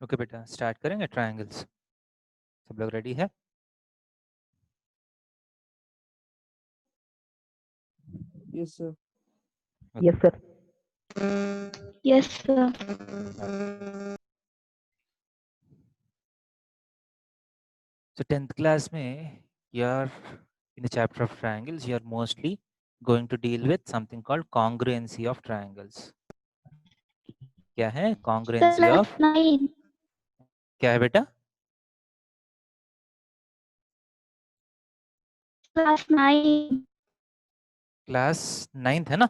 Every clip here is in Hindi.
ओके बेटा, स्टार्ट करेंगे ट्रायंगल्स। सब लोग रेडी है? Yes, sir. Okay. Yes, sir. Yes, sir. So 10th class में you're in the chapter of triangles, you're mostly going to deal with something called congruency of triangles. क्या है congruency Class of? 9. क्या है बेटा? Class 9. क्लास 9th है ना?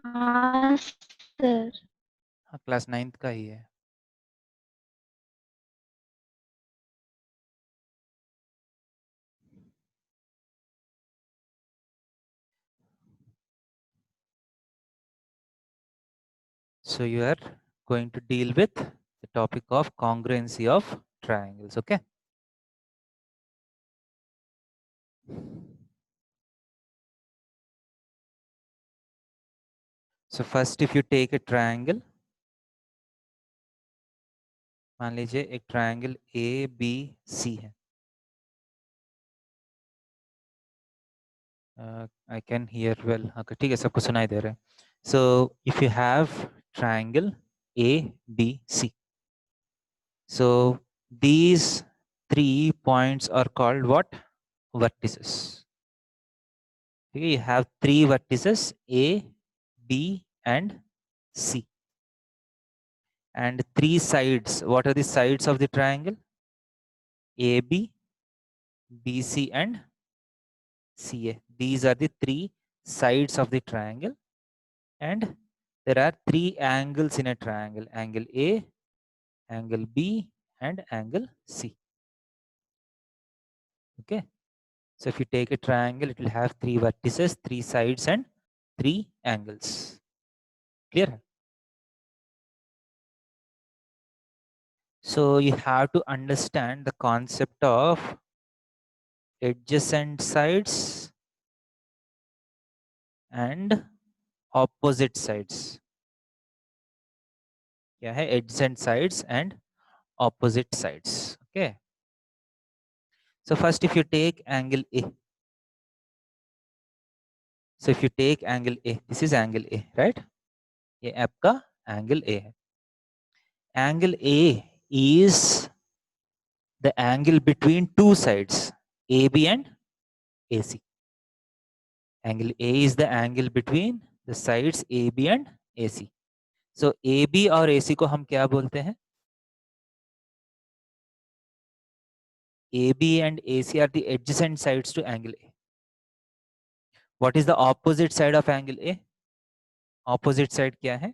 हाँ सर. हाँ, क्लास 9th का ही है। So you are going to deal with the topic of congruency of triangles, okay? So first if you take a triangle, मान लीजिए एक ट्रायंगल ABC है। I can hear well. Okay, ठीक है, सबको सुनाई दे रहा है। So if you have triangle ABC, so these 3 points are called what? Vertices. Okay, you have 3 vertices A, B and C, and 3 sides. What are the sides of the triangle? AB, BC and CA. These are the 3 sides of the triangle, and there are 3 angles in a triangle: angle A, angle B and angle C. Okay, so if you take a triangle, it will have 3 vertices, 3 sides and 3 angles. Clear? So you have to understand the concept of adjacent sides and opposite sides. क्या है? Adjacent sides and opposite sides. Okay, so first if you take angle A, so if you take angle A, this is angle A, right? ये आपका angle A है. Angle A is the angle between 2 sides, AB and AC. Angle A is the angle between the sides AB and AC. So AB और AC को हम क्या बोलते हैं? AB and AC are the adjacent sides to angle A. What is the opposite side of angle A? Opposite side क्या है?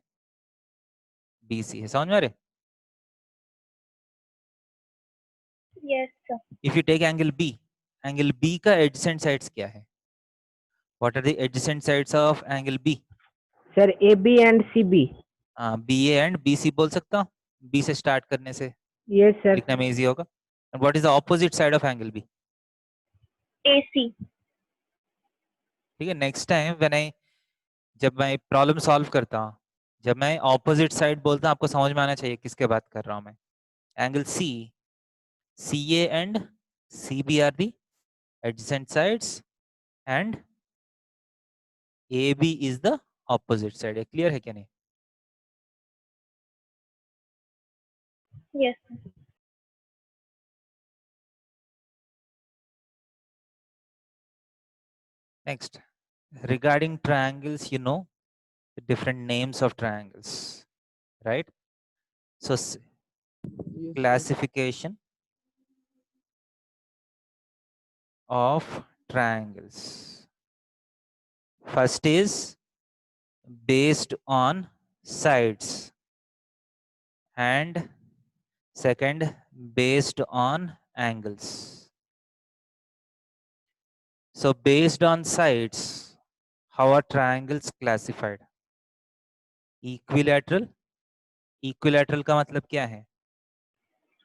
BC है. समझ में आ रहे? Yes, sir. If you take angle B का adjacent sides क्या है? What are the adjacent sides of angle B? Sir, AB and CB. BA and BC बोल सकता हूँ? B से start करने से Yes, sir. लिखने में easy होगा. And what is the opposite side of angle B? AC. ठीक है, next time जब मैं प्रॉब्लम सॉल्व करता हूँ, जब मैं ऑपोजिट साइड बोलता हूँ, आपको समझ में आना चाहिए किसके बात कर रहा हूँ मैं. Angle C, CA and CB are the adjacent sides and AB is the opposite side. Clear है क्या नहीं? Yes, sir. Next, regarding triangles, you know the different names of triangles, right? So Yes, sir. classification of triangles. First is based on sides and second based on angles. So based on sides, how are triangles classified? Equilateral. Equilateral का मतलब क्या है?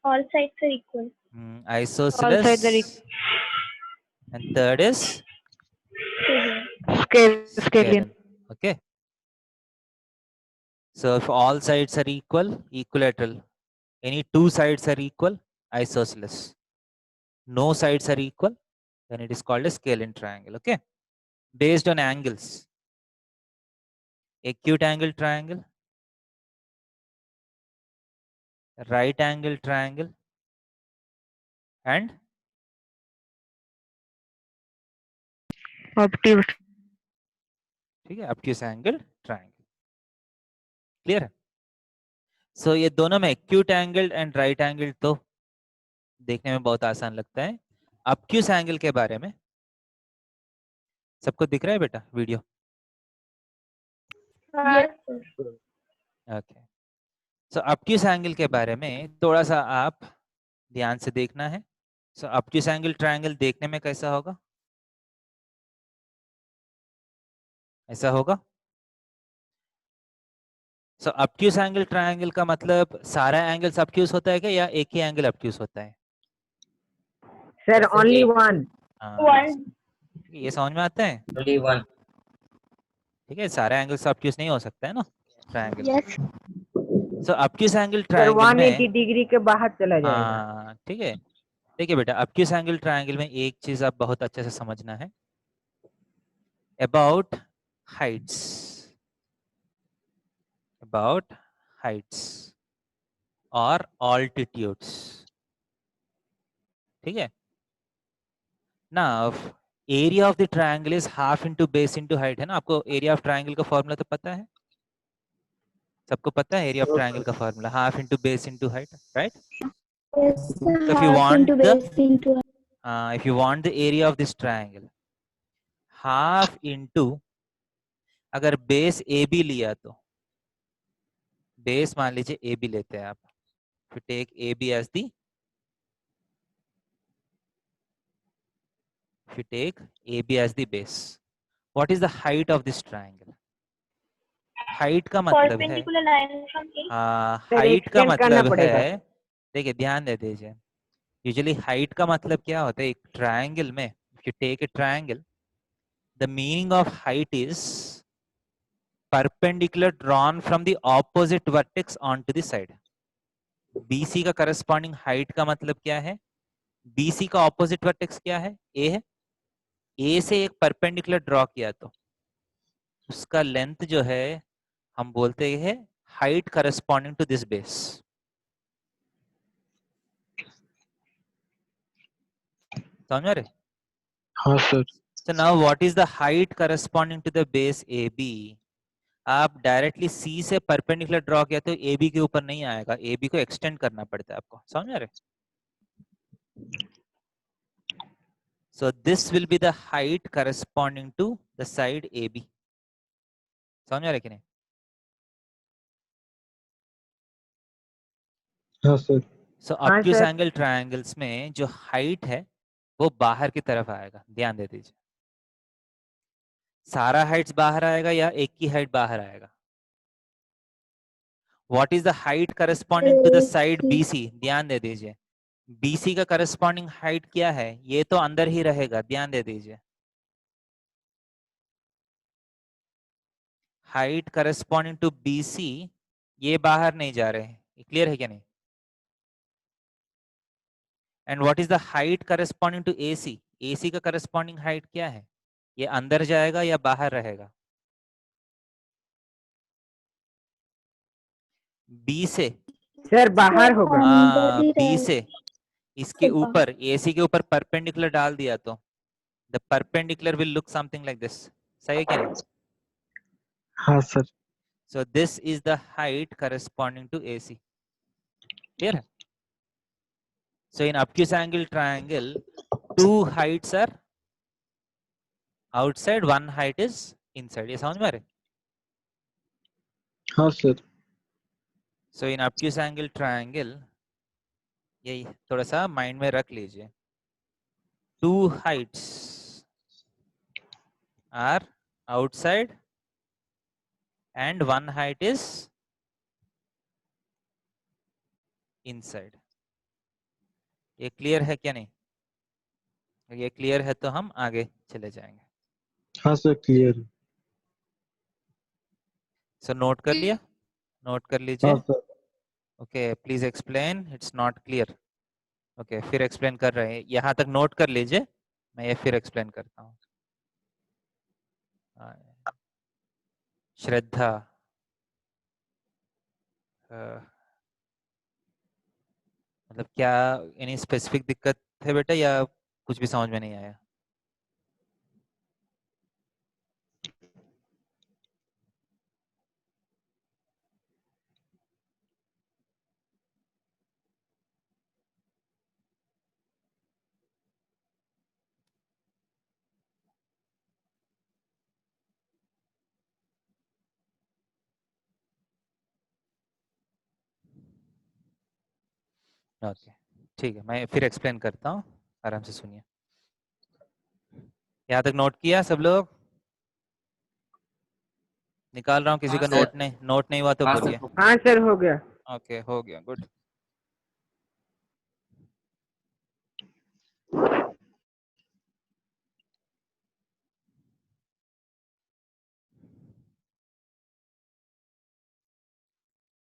All sides are equal. Isosceles. All sides are equal. And third is Scaling. Scalene. scalene. Okay. So if all sides are equal, equilateral. Any two sides are equal, isosceles. No sides are equal, then it is called a scalene triangle. Okay, based on angles. Acute angle triangle, right angle triangle, and Obtuse. ठीक है obtuse angle triangle. क्लियर है? सो ये दोनों में acute angle and right angle तो देखने में बहुत आसान लगता है. obtuse angle के बारे में सबको दिख रहा है बेटा वीडियो? Yes, sir. ओके. सो obtuse angle के बारे में थोड़ा सा आप ध्यान से देखना है. सो obtuse angle triangle देखने में कैसा होगा? ऐसा होगा. सो obtuse angle triangle का मतलब सारा एंगल्स obtuse होता है क्या या एक ही एंगल obtuse होता है? Sir, जैसे only एक- one. One. ये समझ में आता है? Only one. ठीक है, सारे एंगल्स obtuse नहीं हो सकता है ना ट्रायंगल. Yes. सो obtuse angle Sir, triangle 180 में डिग्री के बाहर चला जाएगा. हाँ ठीक है. देखिए बेटा obtuse angle triangle में एक चीज आप बहुत अच्छे से समझना है. about heights or altitudes. ठीक है. Now area of the triangle is half into base into height है ना. आपको area of triangle का फॉर्मूला तो पता है? सबको पता है area of triangle का formula half into base into height, right? Yes, sir. So if you Half want into the base into if you want the area of this triangle, half into अगर base AB लिया तो base मान लीजिए AB लेते हैं आप. If you take AB as the base, what is the height of this triangle? height का मतलब है perpendicular line from A. Sir, height का extend करना मतलब पड़ेगा. है. देखिए ध्यान दे दीजिए. यूजुअली हाइट का मतलब क्या होता है एक ट्रायंगल में? If you take a triangle, the meaning of height is perpendicular drawn from the opposite vertex on to the side. BC का करस्पॉन्डिंग हाइट का मतलब क्या है? BC का ऑपोजिट वर्टेक्स क्या है? A है. A से एक परपेंडिकुलर ड्रॉ किया तो उसका लेंथ जो है हम बोलते हैं height corresponding to this base. समझ रहे? हाँ sir. So now what is the height corresponding to the base AB? आप डायरेक्टली C से परपेंडिकुलर ड्रॉ किया तो AB के ऊपर नहीं आएगा. AB को एक्सटेंड करना पड़ता है आपको. समझ रहे? So this will be the height corresponding to the side AB. समझ रहे कि नहीं? हाँ सर. So हाँ obtuse सर. angle triangles में जो हाइट है वो बाहर की तरफ आएगा. ध्यान दे दीजिए. सारा हाइट्स बाहर आएगा या एक ही हाइट बाहर आएगा? What is the height corresponding to the side BC? ध्यान दे दीजिए. BC का करस्पॉन्डिंग हाइट क्या है? ये तो अंदर ही रहेगा. ध्यान दे दीजिए. हाइट करस्पॉन्डिंग टू BC ये बाहर नहीं जा रहे हैं. क्लियर है क्या नहीं? And what is the height corresponding to AC? AC का करस्पॉन्डिंग हाइट क्या है? ये अंदर जाएगा या बाहर रहेगा? B से सर बाहर होगा. अंदर ही B रहेगा. से इसके बाहर. ऊपर AC के ऊपर परपेंडिकुलर डाल दिया तो the perpendicular will look something like this. सही है क्या नहीं? हाँ sir. So this is the height corresponding to AC. Clear? So in obtuse angle triangle, two heights are outside, one height is inside. ये समझ में आ रहे? हाँ sir. So in obtuse angle triangle, यही थोड़ा सा माइंड में रख लीजिए. Two heights are outside and one height is inside. ये क्लियर है क्या नहीं? ये क्लियर है तो हम आगे चले जाएंगे. हाँ सर क्लियर. सो नोट कर लिया? नोट कर लीजिए. हाँ sir. Okay, please explain, it's not clear. Okay, फिर एक्सप्लेन कर रहे हैं, यहाँ तक नोट कर लीजिए, मैं ये फिर एक्सप्लेन करता हूँ. श्रद्धा, मतलब क्या एनी स्पेसिफिक दिक्कत है बेटा, या कुछ भी समझ में नहीं आया? ओके, ठीक है, मैं फिर एक्सप्लेन करता हूँ, आराम से सुनिए. यहाँ तक नोट किया सब लोग? निकाल रहा हूँ, किसी हाँ का सर. नोट नहीं हुआ तो हाँ बोलिए. सर. हाँ सर हो गया. ओके, हो गया, गुड.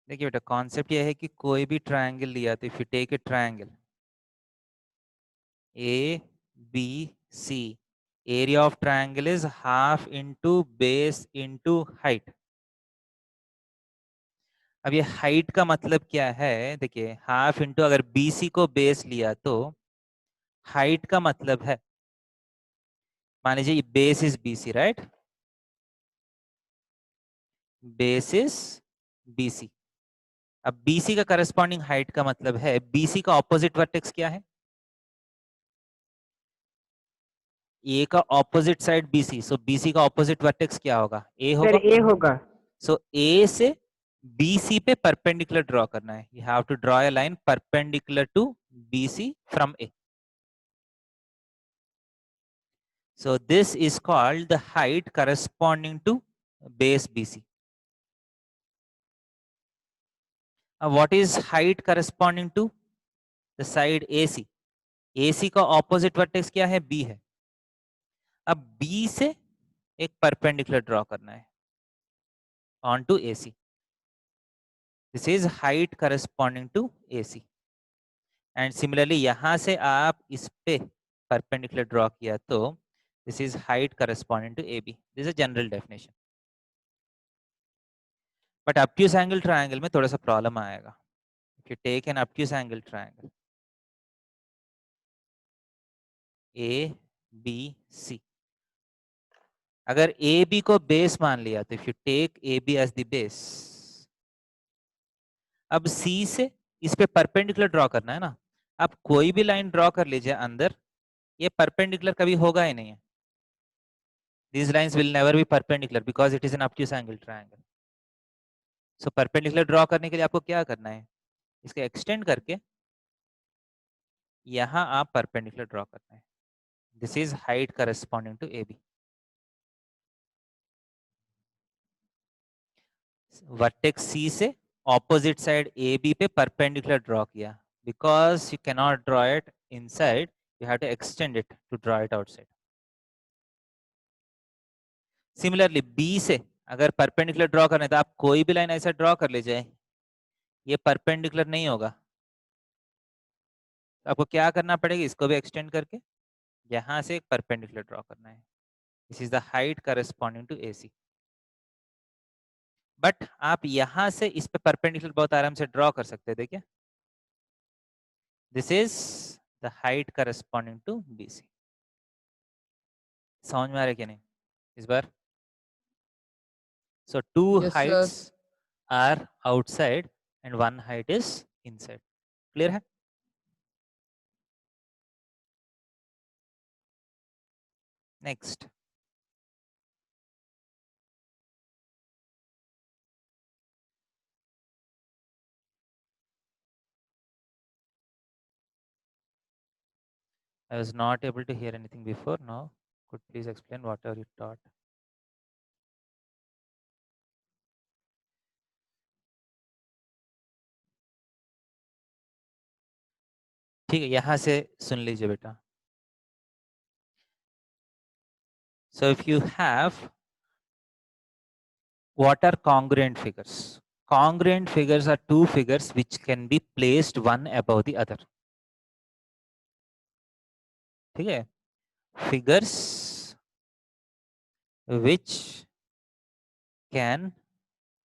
देखिए बेटा, कॉन्सेप्ट ये है कि कोई भी ट्रायंगल लिया तो if you take a triangle A B C, area of triangle is half into base into height. अब ये हाइट का मतलब क्या है? देखिए, हाफ इंटू, अगर बीसी को बेस लिया तो हाइट का मतलब है, मान लीजिए base is BC, right? Base is BC. अब बीसी का करस्पॉन्डिंग हाइट का मतलब है, बीसी का ऑपोजिट वर्टेक्स क्या है? ए का ऑपोजिट साइड बीसी, सो बीसी का ऑपोजिट वर्टेक्स क्या होगा? ए सर होगा. ए होगा. सो ए से बीसी पे परपेंडिकुलर ड्रॉ करना है. You have to draw a line perpendicular to BC from A. So this is called the height corresponding to base BC. What is height corresponding to the side AC? AC का opposite vertex क्या है? B है. अब B से एक perpendicular draw करना है onto AC. This is height corresponding to AC. And similarly यहाँ से आप इस पे perpendicular draw किया तो this is height corresponding to AB. This is a general definition. But obtuse angle triangle में थोड़ा सा problem आएगा. If you take an obtuse angle triangle A B C, अगर ए बी को बेस मान लिया तो if you take A B as the base, अब सी से इस पे परपेंडिकुलर ड्रॉ करना है ना. आप कोई भी लाइन ड्रॉ कर लीजिए अंदर, ये परपेंडिकुलर कभी होगा ही नहीं है. These lines will never be perpendicular because it is an obtuse angle triangle. So perpendicular draw करने के लिए आपको क्या करना है? इसके एक्सटेंड करके यहां आप परपेंडिकुलर ड्रॉ करना है. This is height corresponding to A B. Vertex C से ऑपोजिट साइड ए बी पे परपेंडिकुलर ड्रॉ किया. Because you cannot draw it inside, you have to extend it to draw it outside. Similarly B से अगर परपेंडिकुलर ड्रॉ करना है तो आप कोई भी लाइन ऐसा ड्रॉ कर लीजिए, ये परपेंडिकुलर नहीं होगा. तो आपको क्या करना पड़ेगा? इसको भी एक्सटेंड करके यहां से एक परपेंडिकुलर ड्रॉ करना है. This is the height corresponding to A C. But आप यहां से इस पे परपेंडिकुलर बहुत आराम से ड्रॉ कर सकते हैं. देखिए, this is the height corresponding to B C. समझ में आ रहा है क्या नहीं इस बार? So two Yes, heights sir. are outside and one height is inside. Clear है? Next. I was not able to hear anything before. Now, could please explain what are you taught? ठीक है, यहाँ से सुन लीजिए बेटा. So if you have, what are congruent figures? congruent figures are two figures which can be placed one above the other. ठीक है, figures which can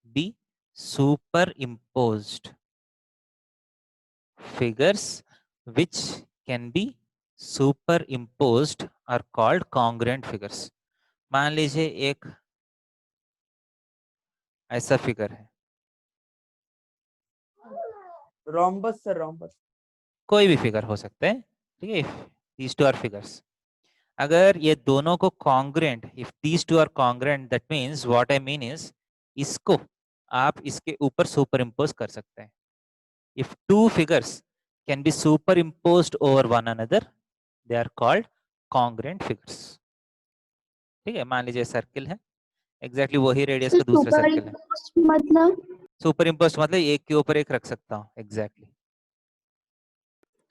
be superimposed. Figures which can be superimposed are called congruent figures. मान लीजिए एक ऐसा फिगर है, रोम्बस सर, रोम्बस। कोई भी फिगर हो सकता है, ठीक है, these two are figures. अगर ये दोनों को congruent, if these two are congruent, that means what I mean is इसको आप इसके ऊपर superimpose कर सकते हैं. If two figures can be superimposed over one another, they are called congruent figures. ठीक है, मान लीजिए सर्किल है, एग्जैक्टली वही रेडियस का दूसरा सर्किल है. मतलब सुपरिम्पोज्ड मतलब एक के ऊपर एक रख सकता हूँ, एग्जैक्टली.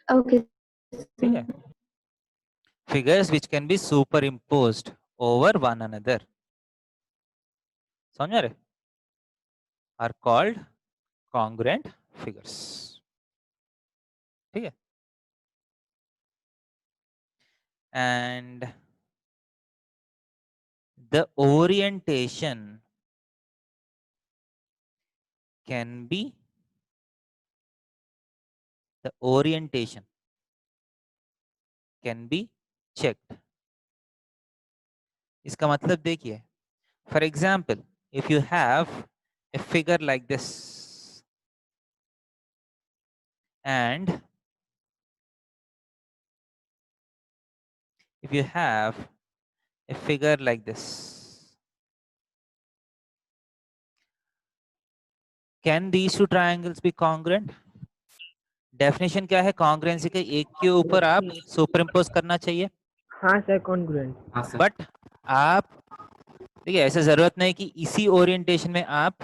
ओके ठीक है, figures which can be superimposed over one another, समझ रहे, are called congruent figures. ठीक है, and the orientation can be checked. इसका मतलब देखिए, for example, if you have a figure like this and if you have a figure like this, can these two triangles be congruent? Definition क्या है कॉन्ग्रुएंसी के, एक के ऊपर आप सुपरिम्पोज करना चाहिए. हाँ सर, कॉन्ग्रुएंट. बट आप देखिए, ऐसा जरूरत नहीं कि इसी ओरिएंटेशन में आप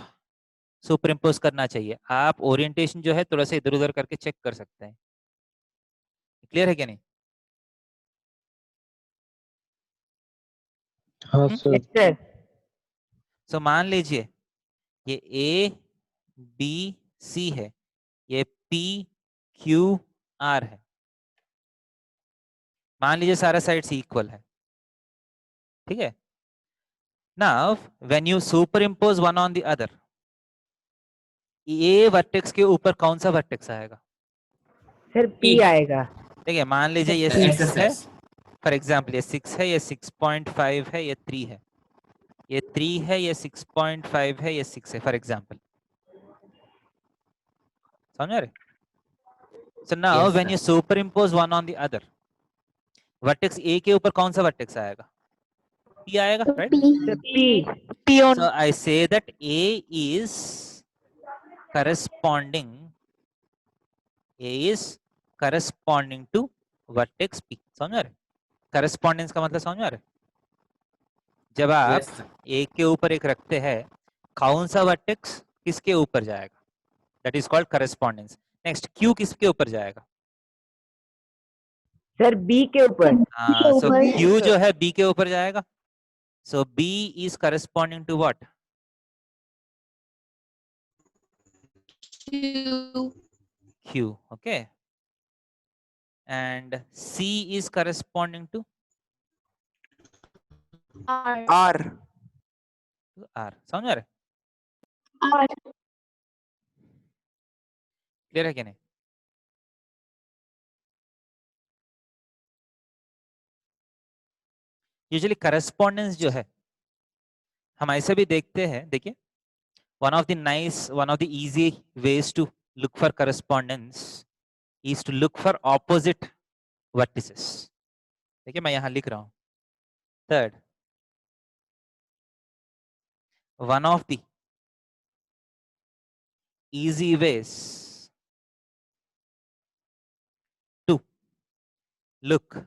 सुपरिम्पोज करना चाहिए. आप ओरिएंटेशन जो है थोड़ा सा इधर उधर करके चेक कर सकते हैं. क्लियर है क्या नहीं? हाँ सर। Yes sir. सो मान लीजिए ये ए बी सी है, ये पी क्यू आर है. मान लीजिए सारा साइड्स इक्वल है. ठीक है, now when you superimpose one on the other, A vertex के ऊपर कौन सा वर्टेक्स आएगा? सर पी आएगा. ठीक है, मान लीजिए ये 6 है, फॉर एग्जाम्पल ये 6 है, ये 6.5 है, ये 3 है, ये 3 है, ये 6.5 है, ये 6 है, फॉर एग्जाम्पल. समझ रहे? So now when you superimpose one on the other, vertex A के ऊपर कौन सा वर्टेक्स आएगा? पी आएगा, right? Sir P on. So I say that A is corresponding to vertex P. समझ रहे? Correspondence का मतलब समझ रहे? जब आप एक के ऊपर एक रखते हैं, कौन सा वर्टेक्स किसके ऊपर जाएगा? That is called correspondence. Next, Q किसके ऊपर जाएगा? सर बी के ऊपर. So Q जो है B के ऊपर जाएगा. So B is corresponding to what? Q, okay. And C is corresponding to R. R. समझ रहे? और क्लियर है कि नहीं? यूजुअली करस्पॉन्डेंस जो है हम ऐसे भी देखते हैं. देखिए, one of the easy ways to look for correspondence is to look for opposite vertices. देखिए, मैं यहां लिख रहा हूं. Third, one of the easy ways to look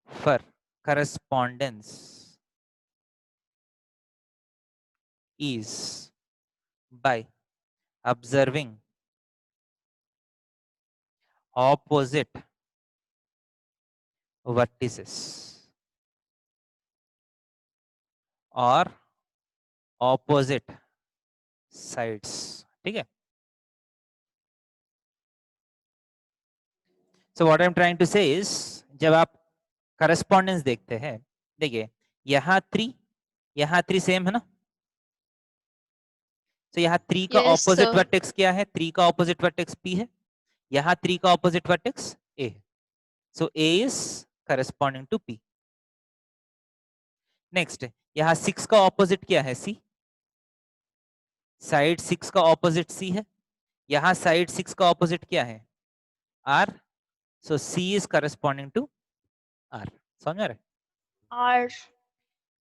for correspondence is by observing opposite vertices or opposite sides. ठीक है. So what I'm trying to say is जब आप correspondence देखते हैं, देखिए यहाँ 3 सेम है ना. तो यहाँ 3 का Yes, ऑपोजिट sir. वर्टेक्स क्या है? 3 का ऑपोजिट वर्टेक्स P है. यहाँ 3 का ऑपोजिट वर्टेक्स A है. So A is corresponding to P. Next यहाँ 6 का ऑपोजिट क्या है? C. साइड 6 का ऑपोजिट C है. यहाँ साइड 6 का ऑपोजिट क्या है? R. So C is corresponding to R. समझ में आ रहा है? R.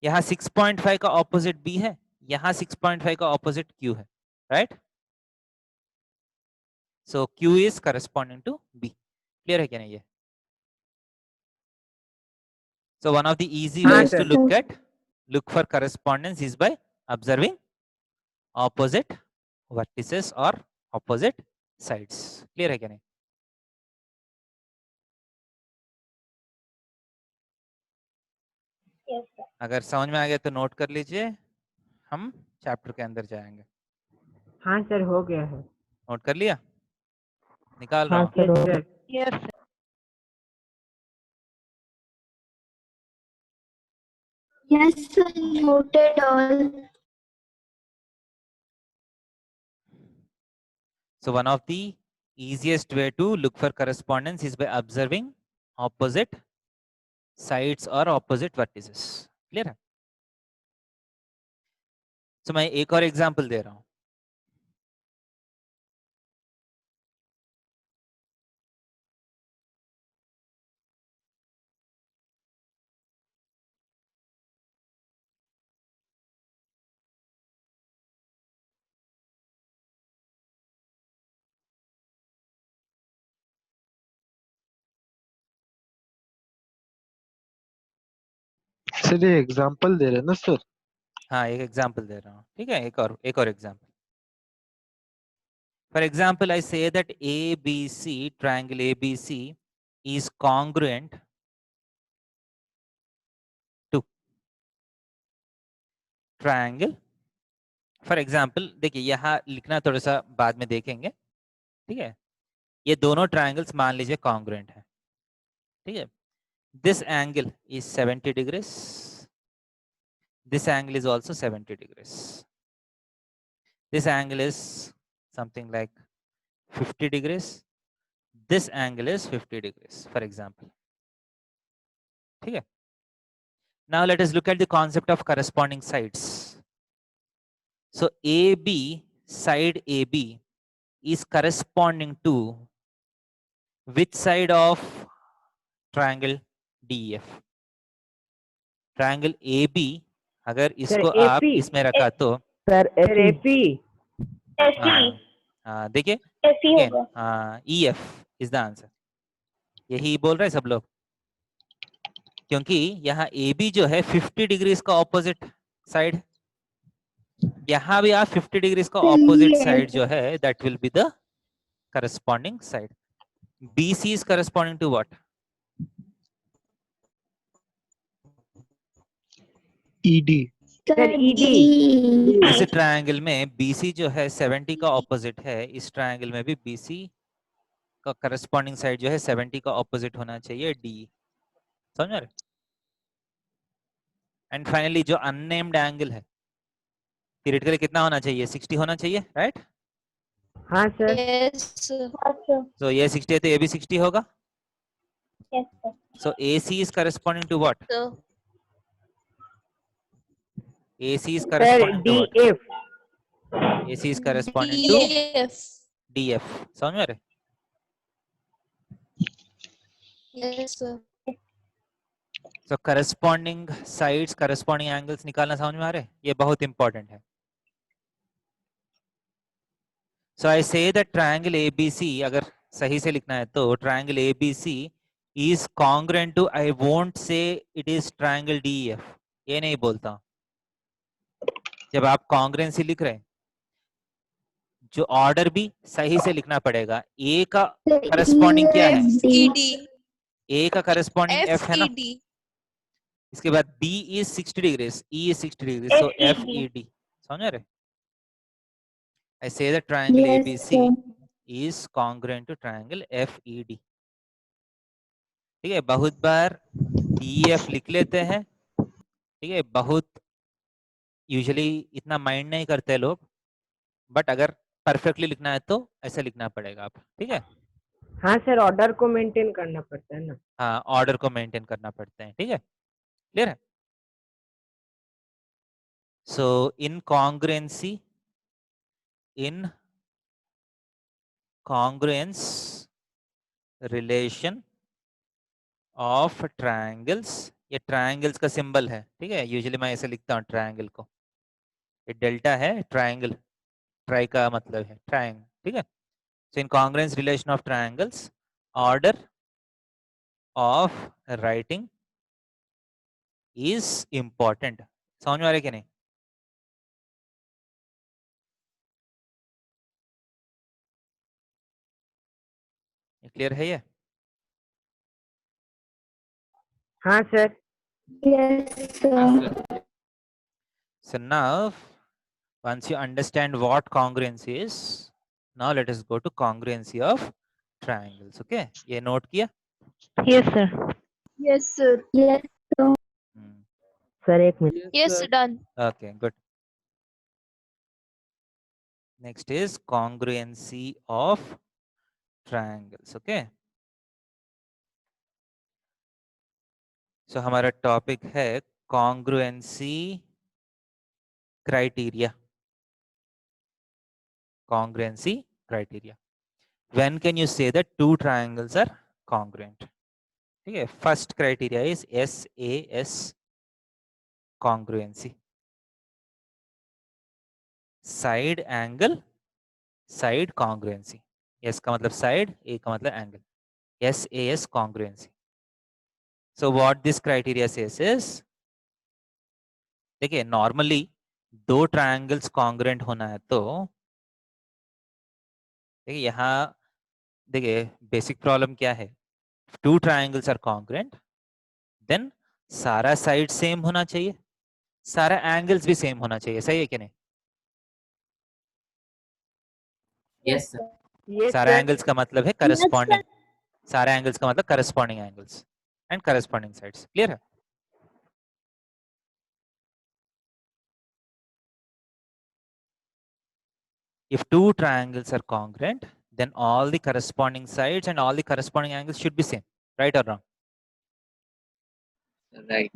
यहाँ 6.5 का ऑपोजिट B है. यहाँ 6.5 का ऑपोजिट Q है. Right? So Q is corresponding to B. Clear है क्या नहीं ये? So one of the easy हाँ, ways to sir. look for correspondence is by observing opposite vertices or opposite sides. Clear है क्या नहीं? Yes, sir. अगर समझ में आ गया तो नोट कर लीजिए. हम चैप्टर के अंदर जाएंगे. हाँ सर हो गया है. नोट कर लिया? निकाल रहा हाँ हूँ. सर हो गया. Yes. Yes, sir. Noted all. So one of the easiest way to look for correspondence is by observing opposite sides or opposite vertices. Clear है? So मैं एक और एग्जांपल दे रहा हूँ. सर ये एग्जांपल दे रहे हैं ना सर? हाँ एक एग्जांपल दे रहा हूँ. ठीक है. एक और example. For example, I say that ABC, triangle ABC is congruent to triangle. For example, देखिए यहाँ लिखना थोड़ा सा बाद में देखेंगे. ठीक है. ये दोनों triangles मान लीजिए congruent है. ठीक है. This angle is 70 degrees. This angle is also 70 degrees. This angle is something like 50 degrees. This angle is 50 degrees, for example. ठीक है. Now let us look at the concept of corresponding sides. So AB, side AB is corresponding to which side of triangle DEF? Triangle AB अगर इसको आप AP. इसमें रखा तो सर AP. SE. देखिए SE again, होगा. EF is the answer. यही बोल रहे हैं सब लोग, क्योंकि यहाँ AB जो है 50 डिग्रीज का ऑपोजिट साइड. यहाँ भी आप 50 डिग्रीज का ऑपोजिट Yes. साइड जो है that will be the corresponding side. BC is corresponding to what? ED. Sir ED. इस ट्रायंगल में BC जो है 70 का ऑपोजिट है. इस ट्रायंगल में भी BC का करस्पॉन्डिंग साइड जो है 70 का ऑपोजिट होना चाहिए D. समझ रहे? एंड फाइनली जो अननेम्ड एंगल है थियोरेटिकली कितना होना चाहिए? 60 होना चाहिए. राइट? हाँ सर. Yes. अच्छा. सो ये 60 है तो ये भी 60 होगा. Yes, sir. So AC is corresponding to what? So, AC is sir corresponding to what? DF. AC is corresponding to DF. DF. समझ में आ रहे? Yes, sir. So corresponding sides, corresponding angles निकालना समझ में आ रहे? ये बहुत इंपॉर्टेंट है. So I say that triangle ABC अगर सही से लिखना है तो triangle ABC is congruent to, I won't say it is triangle DEF. ये नहीं बोलता. जब आप congruency लिख रहे हैं जो ऑर्डर भी सही से लिखना पड़ेगा. A का corresponding क्या है? FED. A का corresponding F है ना. FED. इसके बाद D is 60 degrees, E is 60 degrees, so FED. FED. समझ रहे? I say the triangle Yes, ABC sir. is congruent to triangle FED. ठीक है, बहुत बार DEF लिख लेते हैं, ठीक है, बहुत यूजुअली इतना माइंड नहीं करते लोग, बट अगर परफेक्टली लिखना है तो ऐसा लिखना पड़ेगा आप, ठीक है। हाँ सर, ऑर्डर को मेंटेन करना पड़ता है ना। हाँ, ऑर्डर को मेंटेन करना पड़ता है, ठीक है, क्लियर है। सो इन congruence relation of triangles, ये ट्रायंगल्स का सिंबल है, ठीक है, यूजुअली मैं ऐसे लिखता हूँ ट्रायंगल को, ये डेल्टा है, ट्रायंगल, ट्राई का मतलब है ट्रायंगल, ठीक है। सो इन congruence relation of triangles, order of writing is important. समझ में आ रहा है कि नहीं? क्लियर है ये? हाँ sir. Yes, sir. So now, once you understand what congruency is, now let us go to congruency of triangles. Okay, ये note किया? Yes sir. Yes, sir. Yes, sir. Hmm. Sir एक minute. Yes, sir. done. Okay, good. Next is congruency of triangles. Okay. So हमारा topic है congruency criteria. Congruency criteria. When can you say that two triangles are congruent? Okay, first criteria is SAS congruency. Side angle, side congruency. S का मतलब side, A का मतलब angle. SAS congruency. So what this criteria says is, देखिए normally दो triangles congruent होना है तो देखिए यहाँ देखिए basic problem क्या है, two triangles are congruent, then सारा side same होना चाहिए, सारा angles भी same होना चाहिए, सही है कि नहीं? Yes, sir. Yes सारा sir. एंगल्स का मतलब है करस्पॉन्डिंग, सारा एंगल्स का मतलब corresponding angles and corresponding sides, clear है? If two triangles are congruent, then all the corresponding sides and all the corresponding angles should be same, right or wrong? Right.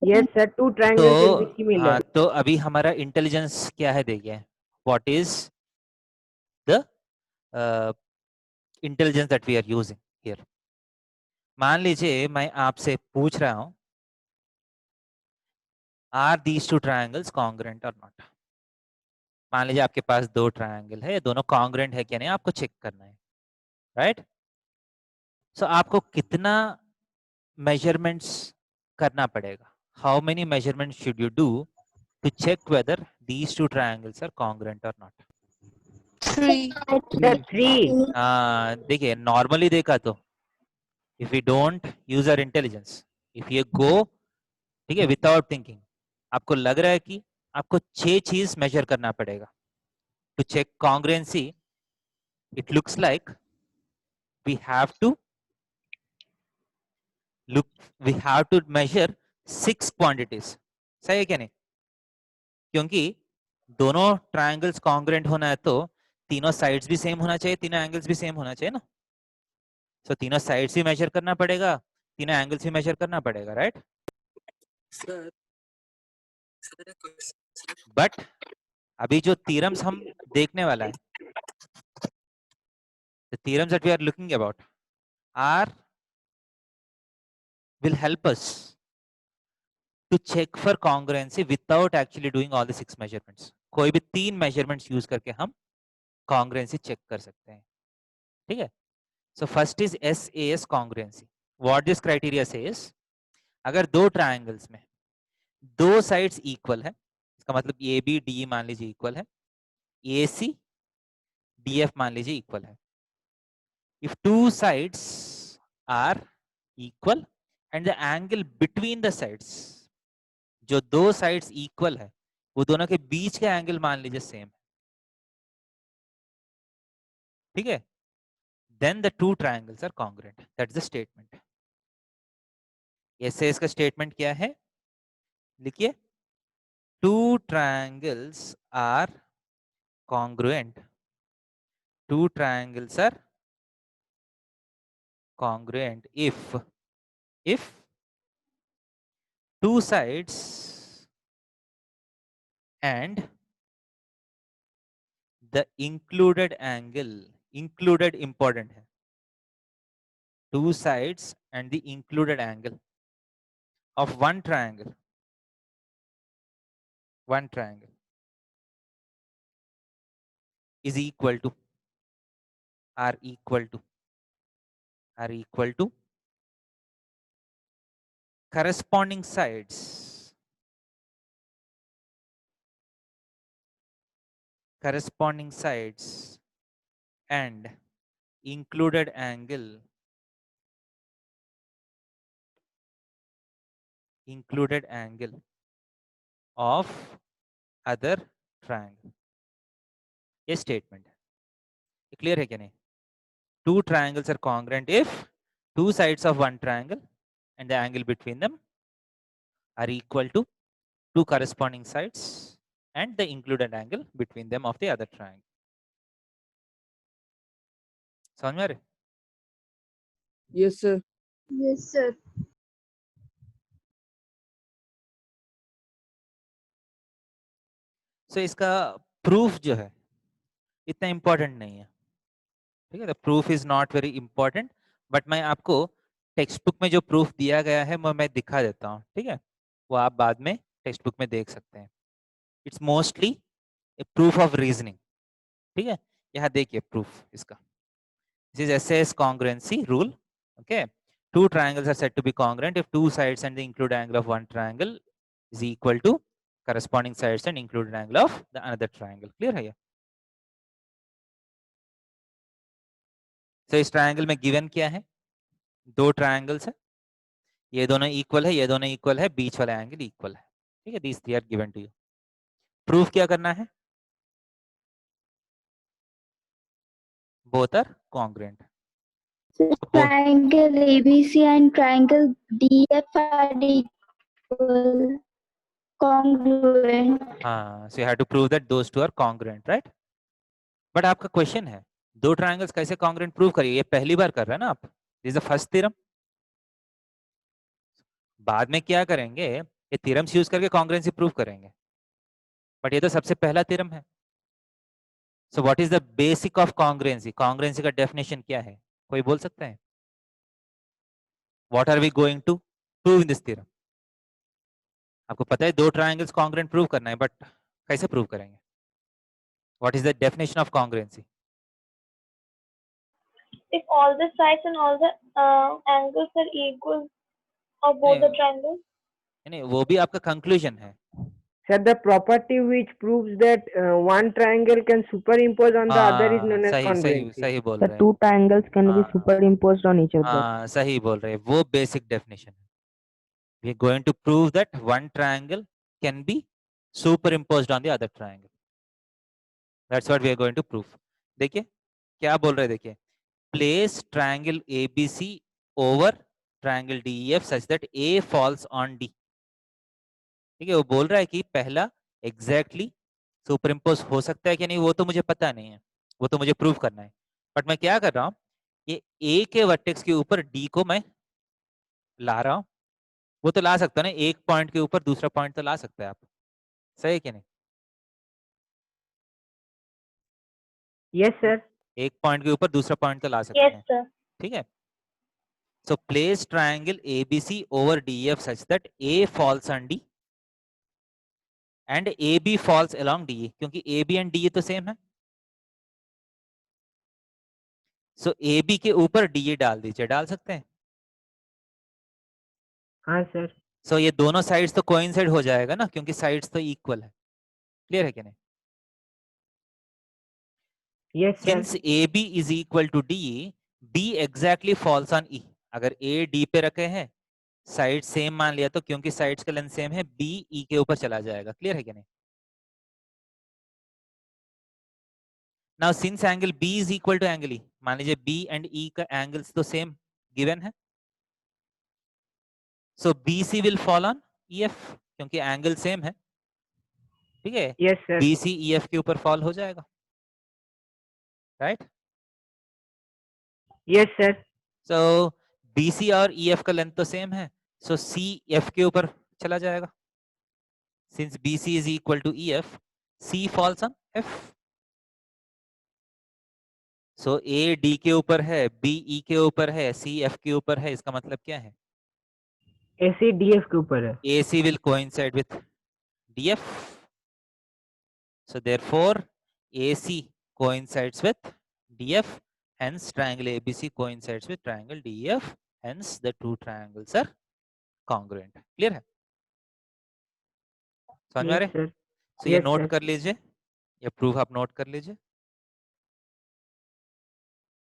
Yes sir. Two triangles will be similar. तो अभी हमारा इंटेलिजेंस क्या है देखिए, what is the intelligence that we are using here. मान लीजिए मैं आपसे पूछ रहा हूं, are these two triangles congruent और नॉट। मान लीजिए आपके पास दो ट्रायंगल है, दोनों कॉन्ग्रुएंट है क्या नहीं आपको चेक करना है, राइट? सो आपको कितना मेजरमेंट्स करना पड़ेगा, how many measurements should you do to check whether these two triangles are congruent or not? 3. Sir 3. देखिए नॉर्मली देखा तो if we don't use our intelligence, if you go ठीक है विदाउट थिंकिंग, आपको लग रहा है कि आपको 6 चीज मेजर करना पड़ेगा to check congruency. It looks like we have to measure 6 quantities, सही है क्या नहीं? क्योंकि दोनों ट्रायंगल्स कॉन्ग्रुएंट होना है तो तीनों साइड्स भी सेम होना चाहिए, तीनों एंगल्स भी सेम होना चाहिए ना। सो तीनों साइड्स भी मेजर करना पड़ेगा, तीनों एंगल्स भी मेजर करना पड़ेगा, राइट? बट अभी जो थ्योरम्स हम देखने वाला है, the theorems that we are looking about will help us to check for congruency without actually doing all the 6 measurements. कोई भी 3 measurements यूज करके हम congruency चेक कर सकते हैं, ठीक है? So first is SAS congruency. What this criteria says, अगर दो triangles में दो sides equal है, इसका मतलब AB DE मान लीजिए equal है, AC DF मान लीजिए equal है. If two sides are equal and the angle between the sides, जो दो sides equal है वो दोनों के बीच का एंगल मान लीजिए सेम है, ठीक है, then the two triangles are congruent. That's the statement. ऐसे इसका स्टेटमेंट क्या है, लिखिए, two triangles are congruent. Two triangles are congruent if two sides and the included angle, included important है, two sides and the included angle of one triangle is equal to are equal to corresponding sides and included angle of other triangle. ये स्टेटमेंट है, क्लियर है क्या नहीं? Two triangles are congruent if two sides of one triangle and the angle between them are equal to two corresponding sides and the included angle between them of the other triangle. समझ में आ रहे? Yes, sir. Yes, sir. So इसका प्रूफ जो है इतना इंपॉर्टेंट नहीं है, ठीक है, the proof is not very important, but मैं आपको टेक्स्ट बुक में जो प्रूफ दिया गया है वो मैं दिखा देता हूँ, ठीक है, वो आप बाद में टेक्स्ट बुक में देख सकते हैं. It's mostly A proof of reasoning, ठीक है. यहाँ देखिए प्रूफ इसका, this is SS congruency rule. Okay, two triangles are said to be congruent if two sides and the included angle of one triangle is equal to corresponding sides and included angle of the another triangle. Clear है ये? So इस ट्रायंगल में गिवन क्या है, दो ट्रायंगल्स है, ये दोनों इक्वल है, ये दोनों इक्वल है, बीच वाला एंगल इक्वल है, ठीक है. These three are given to you. Proof क्या करना है, both are congruent. Triangle ABC and triangle DF are equal, congruent. हाँ, so you have to prove that those two are congruent, right? But आपका क्वेश्चन है दो ट्रायंगल्स कैसे कॉन्ग्रुएंट प्रूव करिए, ये पहली बार कर रहा है ना आप, this is the first theorem. बाद में क्या करेंगे, ये थ्योरम्स यूज करके कॉन्ग्रुएंसी प्रूव करेंगे, बट ये तो सबसे पहला थ्योरम है. So what is the basic of congruency, congruency का डेफिनेशन क्या है, कोई बोल सकता है? What are we going to prove in this theorem? आपको पता है दो ट्रायंगल्स कॉन्ग्रुएंट प्रूव करना है, बट कैसे प्रूव करेंगे? What is the definition of congruency? If all the sides and all the angles are equal of both the नहीं. triangles. नहीं, वो भी आपका कंक्लूजन है. Sir, the property which proves that one triangle can superimpose on the other is known as सही congruency. सही बोल The रहे हैं. two triangles can be हाँ. superimposed on each other. हाँ, सही बोल रहे हैं, वो बेसिक डेफिनेशन है. We are going to prove that one triangle can be superimposed on the other triangle. That's what we are going to prove. देखिए क्या बोल रहे हैं, देखिए, place triangle ABC over triangle DEF such that A falls on D. ठीक है, वो बोल रहा है कि पहला एग्जैक्टली सुपरिम्पोज हो सकता है कि नहीं वो तो मुझे पता नहीं है, वो तो मुझे प्रूव करना है. बट मैं क्या कर रहा हूँ, ये ए के वर्टेक्स के ऊपर डी को मैं ला रहा हूँ. वो तो ला सकता है ना, एक पॉइंट के ऊपर दूसरा पॉइंट तो ला सकते हैं आप, सही है कि नहीं? Yes, sir. एक पॉइंट के ऊपर दूसरा पॉइंट तो ला सकते Yes, हैं, sir. ठीक है. So place triangle ABC over DF such that A falls on D and AB falls along DE, क्योंकि AB एंड DE तो सेम है. सो AB के ऊपर DE डाल दीजिए, डाल सकते हैं. हाँ सर. सो ये दोनों साइड्स तो कोइंसाइड हो जाएगा ना, क्योंकि साइड्स तो इक्वल है. क्लियर है कि नहीं? Yes, sir. Since AB is equal to DE, D exactly falls on E. अगर A D पे रखे हैं, साइड सेम मान लिया तो क्योंकि साइड्स का लेंथ सेम है, B E के ऊपर चला जाएगा. क्लियर है कि नहीं? Now since angle B is equal to angle E, मान लीजिए B एंड E का एंगल्स तो सेम गिवन है, so BC will fall on EF क्योंकि एंगल सेम है, ठीक है। Yes, sir. BC EF के ऊपर फॉल हो जाएगा, right. Yes, sir. So BC और EF का लेंथ तो सेम है, सो C F के ऊपर चला जाएगा। Since BC is equal to EF, C falls on F। So A D के ऊपर है, B E के ऊपर है, C F के ऊपर है, इसका मतलब क्या है? AC DF के ऊपर है. AC will coincide with DF. So therefore, AC coincides with DF. Hence, triangle ABC coincides with triangle DF. Hence, the two triangles are congruent. Clear है? समझ में आ रहे? Yes, sir. So ये Yes, नोट sir. कर लीजिए, ये प्रूफ आप नोट कर लीजिए.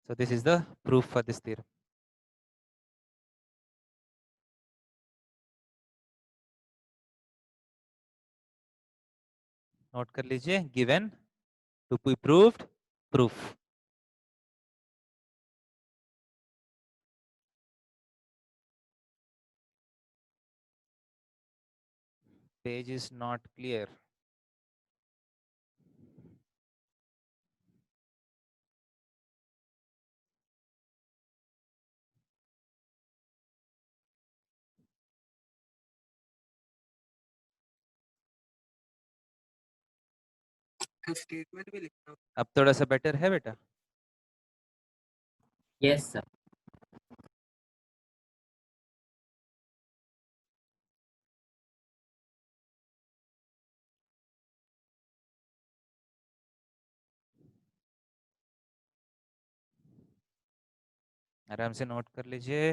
So this is the proof for this theorem. Note कर लीजिए, given to be proved, proof. Page is not clear. Statement भी लिखना। अब थोड़ा सा बेटर है बेटा? Yes sir. आराम से नोट कर लीजिए.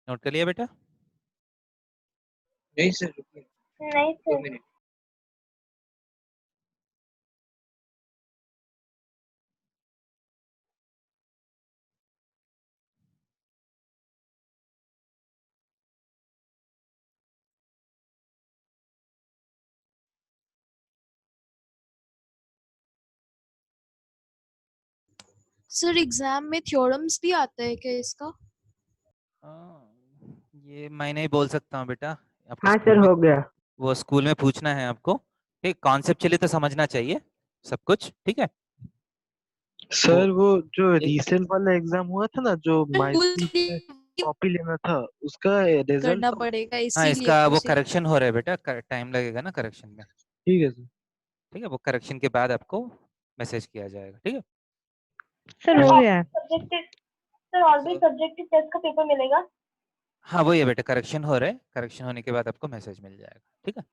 नोट कर लिया बेटा? नहीं सर, रुकिए नहीं 2 सर। मिनट। सर एग्जाम में थ्योरम्स भी आता है क्या इसका? ये मैं नहीं बोल सकता हूँ बेटा. आपको हाँ स्कूल सर, में, हो गया. वो स्कूल में पूछना है आपको. ठीक, कॉन्सेप्चुअली तो समझना चाहिए सब कुछ, ठीक है. सर वो जो एक- रिसेंट वाला एग्जाम हुआ था ना, जो माइस्कूल पे कॉपी लेना था, उसका रिजल्ट करना पड़ेगा हाँ, इसीलिए इसका वो उसे। करेक्शन हो रहा है बेटा, टाइम लगेगा ना करेक्शन में. ठीक है सर. ठीक है, वो करेक्शन के बाद आपको मैसेज किया जाएगा, ठीक है. सर हो गया. सब्जेक्टिव सर, और भी सब्जेक्टिव टेस्ट का पेपर मिलेगा? हाँ वही है बेटा, करेक्शन हो रहा है, करेक्शन होने के बाद आपको मैसेज मिल जाएगा, ठीक है.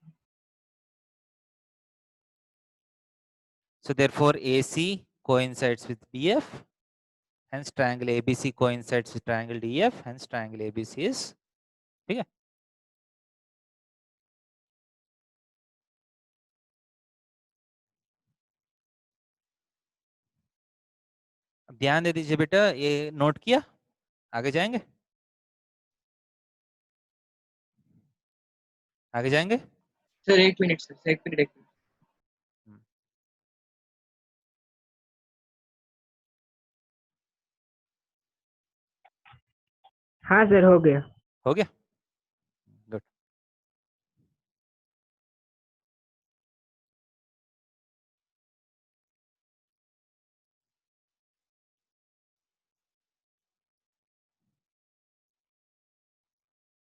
So therefore AC coincides with BF, hence triangle ABC coincides with triangle DF, hence triangle ABC is, ठीक है. अब ध्यान दे दीजिए बेटा, ये नोट किया, आगे जाएंगे, आगे जाएंगे. Sir 1 minute sir, 1 minute 1 minute. हाँ सर, हो गया. हो गया, गुड.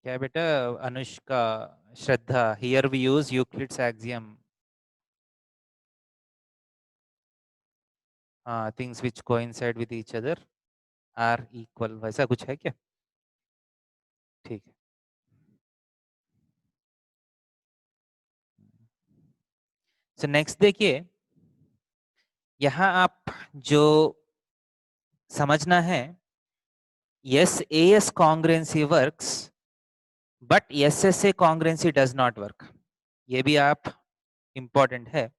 क्या है बेटा? अनुष्का, श्रद्धा, here we use Euclid's axiom. Things which coincide with each other are equal. वैसा कुछ है क्या? ठीक है. So next देखिए, यहाँ आप जो समझना है, yes AS congruency works but SSA congruency does not work, ये भी आप इंपॉर्टेंट है।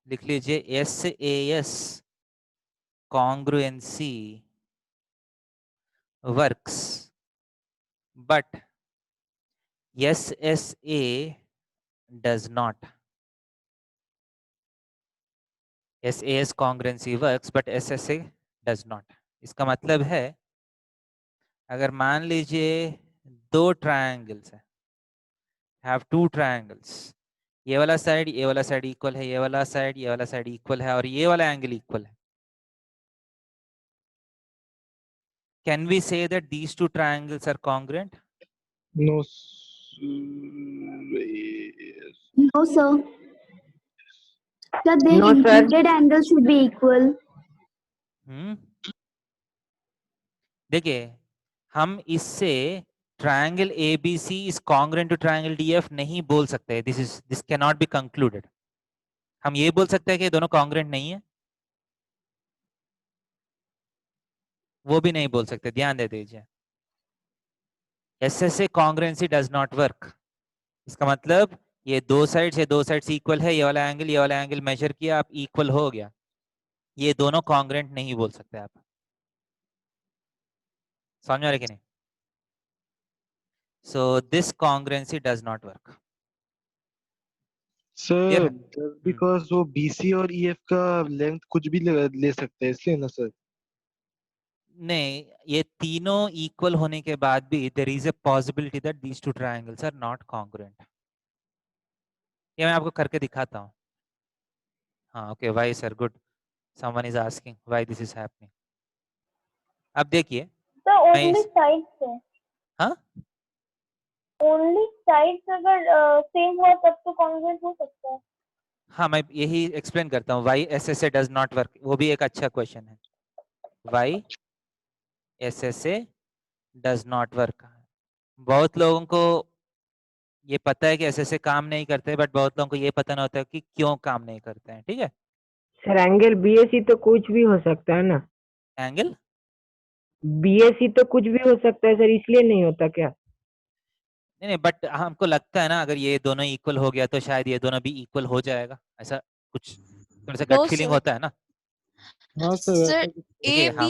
लिख लीजिए SAS congruency works but SSA does not. SAS congruency works but SSA does not। इसका मतलब है अगर मान लीजिए दो ट्रायंगल्स है, हैव टू ट्रायंगल्स, ये वाला साइड इक्वल है, ये वाला साइड इक्वल है, और ये वाला एंगल इक्वल है, can we say that these two triangles are congruent? No. No, sir. Sir, their No, sir. included angle should be equal. देखिए हम इससे triangle ABC is congruent to triangle DF नहीं बोल सकते, this can not be concluded. हम ये बोल सकते हैं कि दोनों कॉन्ग्रुएंट नहीं है, वो भी नहीं बोल सकते, ध्यान दे दीजिए। SSA congruency does not work, इसका मतलब ये दो साइड्स इक्वल है, ये वाला एंगल मेजर किया, आप इक्वल हो गया, ये दोनों कॉन्ग्रुएंट नहीं बोल सकते आप। समझ आ रहे कि नहीं? So this congruency does not work. Sir because वो BC और EF का लेंथ कुछ भी ले सकते हैं इसलिए ना सर। नहीं, ये तीनों इक्वल होने के बाद भी there is a possibility that these two triangles are not congruent। ये मैं आपको करके दिखाता हूँ। हाँ okay, why sir, good, someone is asking why this is happening। अब देखिए तो मैं ओनली साइड से, हाँ ओनली साइड से अगर सेम हुआ तब तो कॉन्ग्रुएंट हो सकता है। हाँ मैं यही एक्सप्लेन करता हूँ why SSA does not work, वो भी एक अच्छा क्वेश्चन है। why SSA does not work। बहुत लोगों को ये पता है कि SSA काम नहीं करते, बट बहुत लोगों को ये पता नहीं होता कि क्यों काम नहीं करते हैं। ठीक है, सर एंगल BAC तो कुछ भी हो सकता है ना, एंगल BAC तो कुछ भी हो सकता है सर, इसलिए नहीं होता क्या? नहीं नहीं, बट हमको लगता है ना अगर ये दोनों इक्वल हो गया तो शायद ये दोनों भी इक्वल हो जाएगा, ऐसा कुछ थोड़ा सा No, गट फीलिंग sir. होता है ना। हाँ सर Sir, देखिए A, B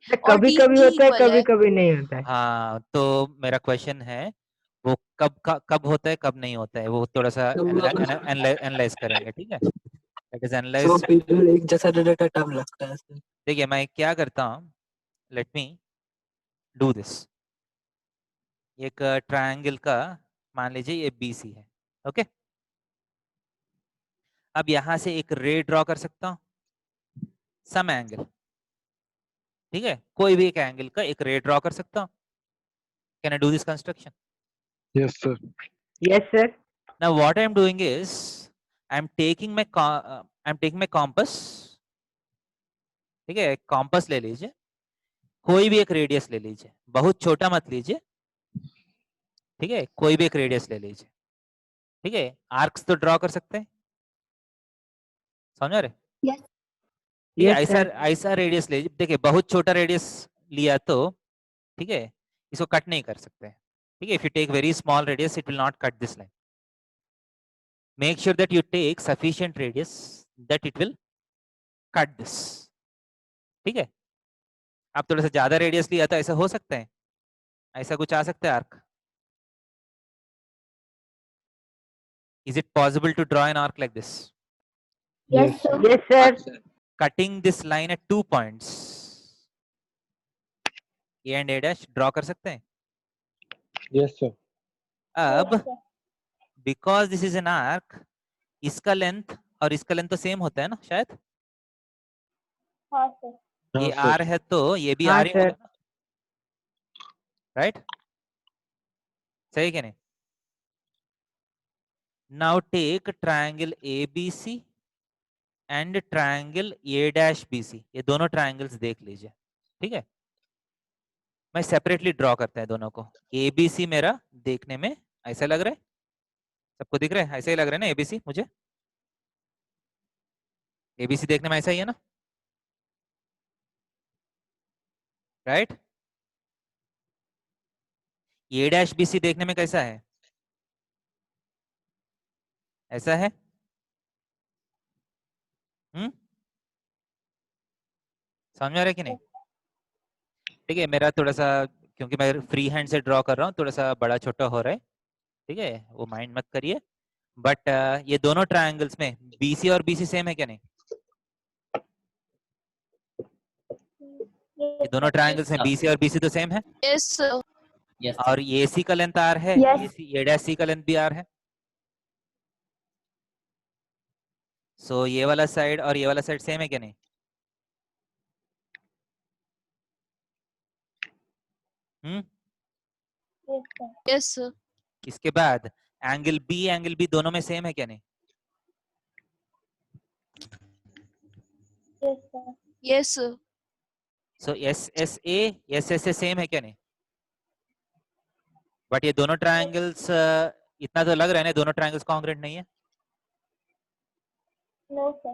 सर और कभी D कभी होता है, equal कभी है। कभी नहीं होता है। हाँ तो मेरा क्वेश्चन है वो कब होता है कब नहीं होता है, वो थोड़ा सा एनालाइज करेंगे। ठीक है, दैट इज एनालाइज। पीरियड एक जैसा डाटा टाइम लगता है सर। देखिए मैं क्या करता हूँ, लेट मी डू दिस। एक ट्रायंगल का मान लीजिए ये BC है, ओके। अब यहां से एक रे ड्रॉ कर सकता हूं, सम एंगल, ठीक है, कोई भी एक एंगल का एक रे ड्रॉ कर सकता हूं। Can I do this construction? Yes sir. Yes sir. Now what I am doing is I am taking my compass. ठीक है, कॉम्पस ले लीजिए, कोई भी एक रेडियस ले लीजिए, बहुत छोटा मत लीजिए। ठीक है, कोई भी एक रेडियस ले लीजिए। ठीक है, आर्क्स तो ड्रॉ कर सकते हैं, समझ रहे? Yes. ठीक है, यस ऐसा सर। ऐसा रेडियस लीजिए। देखिए बहुत छोटा रेडियस लिया तो ठीक है इसको कट नहीं कर सकते। ठीक है, if you take very small radius it will not cut this line. Make sure that you take sufficient radius that it will cut this. ठीक है, आप थोड़ा सा ज्यादा रेडियस लिया तो ऐसा हो सकता है, ऐसा कुछ आ सकता है arc. Is it possible to draw an arc like this? Yes, sir. Yes sir. Cutting this line at 2 points A and A dash draw कर सकते हैं। Yes sir. अब Yes, sir. Because this is an arc, इसका लेंथ और इसका लेंथ तो सेम होता है ना शायद, हाँ सर। ये हाँ R है तो ये भी हाँ R ही सर। होगा ना, राइट? सही कि नहीं? Now take triangle ABC and triangle A'BC, ये दोनों ट्रायंगल्स देख लीजिए। ठीक है, मैं सेपरेटली ड्रॉ करता है दोनों को। ABC मेरा देखने में ऐसा लग रहा है, सबको दिख रहा है? ऐसा ही लग रहा है ना ABC मुझे? ABC देखने में ऐसा ही है ना? राइट? ए डैश बी सी देखने में कैसा है? ऐसा है? समझ में आ रहा है कि नहीं? ठीक है, मेरा थोड़ा सा, क्योंकि मैं फ्री हैंड से ड्रॉ कर रहा हूँ, थोड़ा सा बड़ा छोटा हो रहा है, ठीक है, वो माइंड मत करिए। बट ये दोनों ट्रायंगल्स में बीसी और बीसी सेम है क्या? नहीं, ये दोनों ट्रायंगल्स में बीसी और बीसी तो सेम है। Yes, sir. और ये सी का लेंथ आर है, Yes. ये डैश सी का लेंथ भी आर है। सो ये वाला साइड और ये वाला साइड सेम है क्या? नहीं? Yes, sir. Yes, sir. इसके बाद एंगल बी दोनों में सेम है क्या? नहीं? Yes, sir. Yes, sir. सो एस एस ए सेम है क्या? नहीं? बट ये दोनों ट्रायंगल्स, इतना तो लग रहा है ना, दोनों ट्रायंगल्स कॉन्ग्रुएंट नहीं है। No, sir.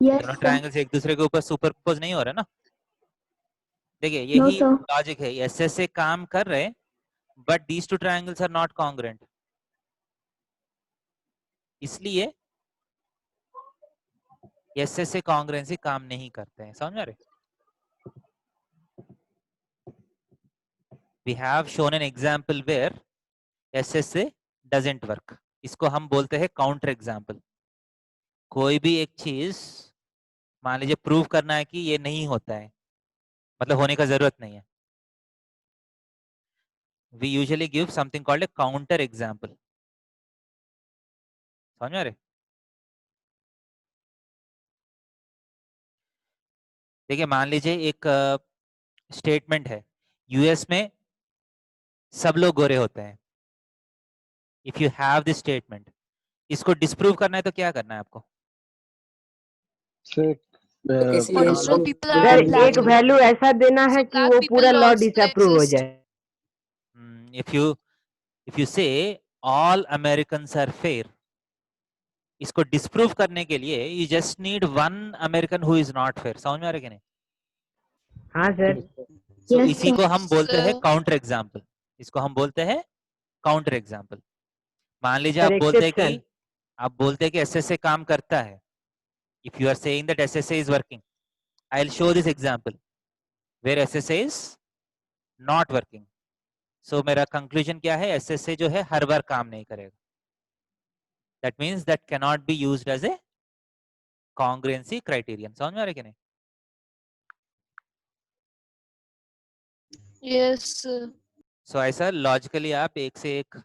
Yes, दोनों sir. ट्रायंगल्स एक दूसरे के ऊपर सुपरपोज नहीं हो रहा ना। देखिए No, यही sir. लॉजिक है, एस एस ए काम कर रहे हैं but these two triangles are not congruent, इसलिए एस एस ए कॉन्ग्रुएंसी काम नहीं करते हैं। समझ आ रहे? We have shown an example where SSA doesn't work. इसको हम बोलते हैं काउंटर एग्जाम्पल। कोई भी एक चीज मान लीजिए प्रूव करना है कि ये नहीं होता है, मतलब होने का जरूरत नहीं है, we usually give something called a counter example. समझ में आ रहे? देखिए मान लीजिए एक स्टेटमेंट है, यूएस में सब लोग गोरे होते हैं। If you have this statement, इसको डिस्प्रूव करना है तो क्या करना है आपको? सर किसी Original लोग people जो are सर black. एक वैल्यू ऐसा देना है So कि black वो people पूरा लॉ also डिसअप्रूव हो exist. जाए। if you say all Americans are fair, इसको डिस्प्रूव करने के लिए you just need one American who is not fair. समझ में आ रहा है कि नहीं? हाँ सर। सो Yes, इसी sir. को हम बोलते हैं Sir. Counter example. इसको हम बोलते हैं काउंटर एग्जाम्पल। मान लीजिए सर आप बोलते हैं एक्सेप्शन। कि एसएसए काम करता है। If you are saying that SSA is working, I will show this example where SSA is not working. So मेरा कंक्लूजन क्या है? एसएसए जो है हर बार काम नहीं करेगा। That means that cannot be used as a congruency criterion. समझ में आ रहा है कि नहीं? Yes, sir. सो ऐसा लॉजिकली आप एक से एक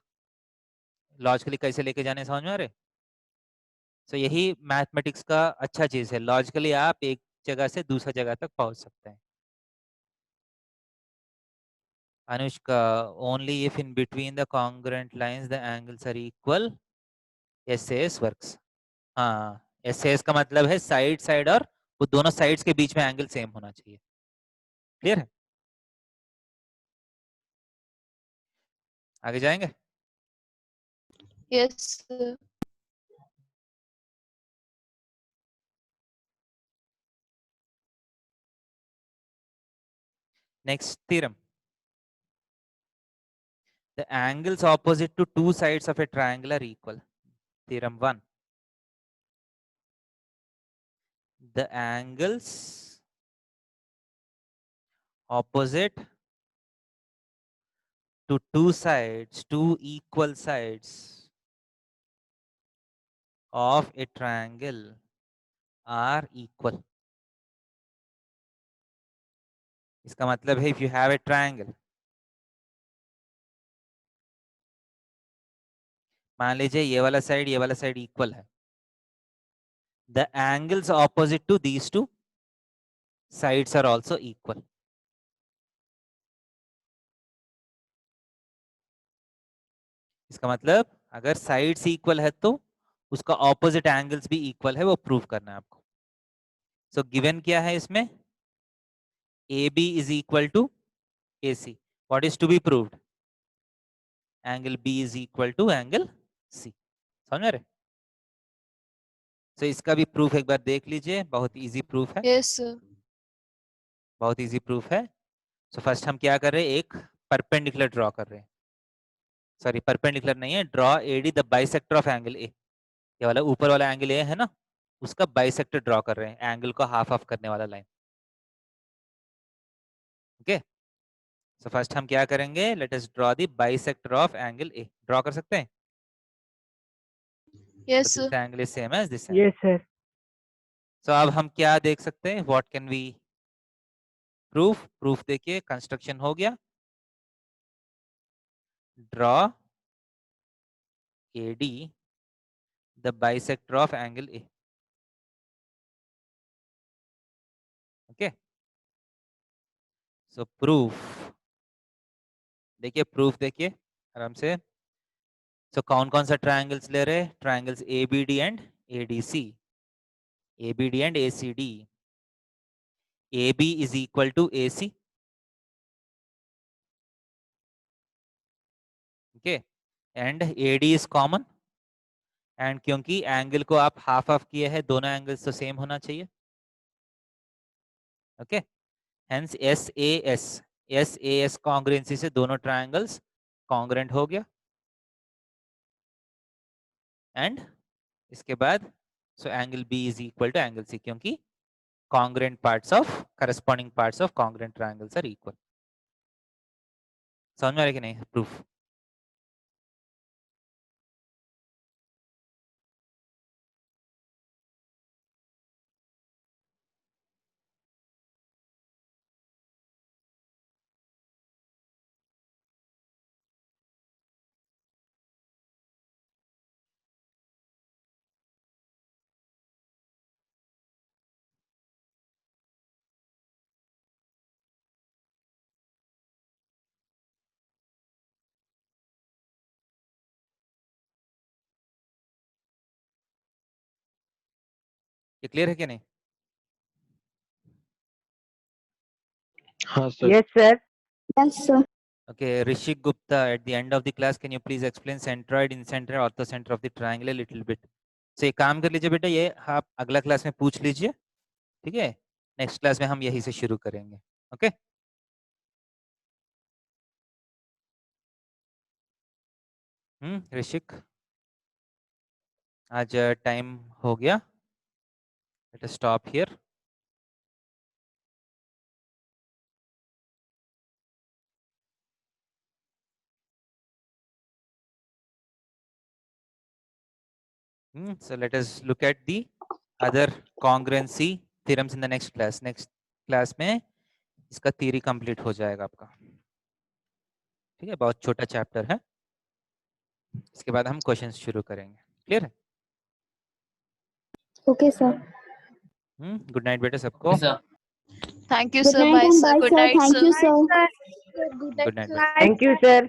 लॉजिकली कैसे लेके जाने, समझ में आ रहे? सो यही मैथमेटिक्स का अच्छा चीज है, लॉजिकली आप एक जगह से दूसरा जगह तक पहुंच सकते हैं। Anushka, only if in between the congruent lines the angles are equal SS works. हाँ, एसएस का मतलब है साइड साइड, और वो दोनों साइड्स के बीच में एंगल सेम होना चाहिए। क्लियर है? आगे जाएंगे। Yes, sir. Next theorem, the angles opposite to two sides of a triangle are equal. Theorem 1, the angles opposite to two equal sides of a triangle are equal. इसका मतलब है if you have a triangle, मान लीजिए ये वाला साइड इक्वल है, the angles opposite to these two sides are also equal. इसका मतलब अगर साइड्स इक्वल है तो उसका ऑपोजिट एंगल्स भी इक्वल है, वो प्रूव करना है आपको। सो गिवन क्या है इसमें? AB is equal to AC. What is to be proved? Angle B is equal to angle C. समझ रहे? सो इसका भी प्रूफ एक बार देख लीजिए, बहुत इजी प्रूफ है, Yes, sir. बहुत इजी प्रूफ है। सो फर्स्ट हम क्या कर रहे हैं, एक परपेंडिकुलर ड्रॉ कर रहे हैं, सॉरी परपेंडिकुलर नहीं है, draw AD the bisector of angle A, ये वाला ऊपर वाला एंगल ए है ना, उसका बाइसेक्टर ड्रॉ कर रहे हैं, एंगल को हाफ ऑफ करने वाला लाइन। ओके, सो फर्स्ट हम क्या करेंगे, let us draw the bisector of angle A, draw कर सकते हैं? Yes, So sir. this angle is same as this angle. Yes, sir. So अब हम क्या देख सकते हैं, what can we proof? Proof देखिए, कंस्ट्रक्शन हो गया, draw AD the bisector of angle A. Okay, so proof देखिए, proof देखिए आराम से। so कौन कौन सा ट्रायंगल्स ले रहे हैं, triangles ABD and ADC, ABD and ACD, AB is equal to AC, okay, and AD is common, and क्योंकि एंगल को आप हाफ ऑफ किए हैं, दोनों एंगल्स तो सेम होना चाहिए। ओके, हेंस SAS कॉन्ग्रुएंसी से दोनों ट्रायंगल्स कॉन्ग्रुएंट हो गया, एंड इसके बाद so angle B is equal to angle C, क्योंकि congruent parts of corresponding parts of congruent triangles are equal. समझ में आ रहा है कि नहीं प्रूफ? ये क्लियर है कि नहीं? हाँ sir. Yes, sir. Yes, sir. Okay, Rishik Gupta, at the end of the class, can you please explain centroid, incenter, orthocenter of the triangle a little bit? So एक काम कर लीजिए बेटा, ये आप अगला क्लास में पूछ लीजिए, ठीक है? नेक्स्ट क्लास में हम यही से शुरू करेंगे। ओके, ऋषिक, आज टाइम हो गया, let us stop here. So let us look at the other congruency theorems in the next class. Next class में इसका theory complete हो जाएगा आपका, ठीक है? बहुत छोटा चैप्टर है, इसके बाद हम क्वेश्चंस शुरू करेंगे। क्लियर है? Okay, sir. गुड नाइट बेटा सबको। Thank you, Good sir. night Bye, and sir. bye, Good sir. night, Thank sir. you, sir. Good Good night, night. Thank you, sir.